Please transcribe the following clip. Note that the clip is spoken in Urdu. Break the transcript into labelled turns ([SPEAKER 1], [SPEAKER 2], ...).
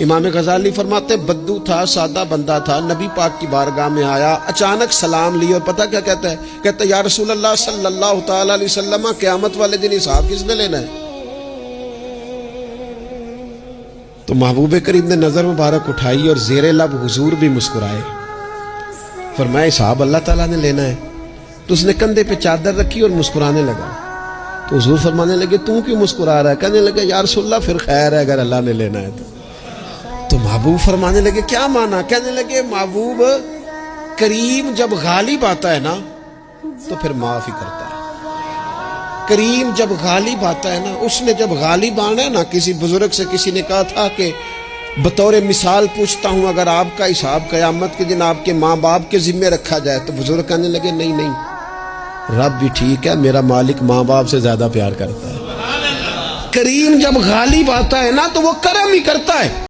[SPEAKER 1] امام غزالی فرماتے بدو تھا، سادہ بندہ تھا، نبی پاک کی بارگاہ میں آیا، اچانک سلام لی اور پتہ کیا کہتا ہے؟ کہتا ہے یا رسول اللہ صلی اللہ تعالیٰ علیہ وسلم، قیامت والے دن حساب کس نے لینا ہے؟ تو محبوب کریم نے نظر مبارک اٹھائی اور زیر لب حضور بھی مسکرائے، فرمایا حساب اللہ تعالیٰ نے لینا ہے۔ تو اس نے کندھے پہ چادر رکھی اور مسکرانے لگا۔ تو حضور فرمانے لگے تو کیوں مسکرا رہا ہے؟ کہنے لگے یا رسول اللہ پھر خیر ہے اگر اللہ نے لینا ہے تو محبوب فرمانے لگے کیا مانا؟ کہنے لگے محبوب کریم جب غالب آتا ہے نا تو پھر معاف ہی کرتا ہے۔ کریم جب غالب آتا ہے نا، اس نے جب غالب آنا ہے نا، کسی بزرگ سے کسی نے کہا تھا کہ بطور مثال پوچھتا ہوں اگر آپ کا حساب قیامت کے دن آپ کے ماں باپ کے ذمے رکھا جائے، تو بزرگ کہنے لگے نہیں نہیں، رب بھی ٹھیک ہے، میرا مالک ماں باپ سے زیادہ پیار کرتا ہے۔ کریم جب غالب آتا ہے نا تو وہ کرم ہی کرتا ہے۔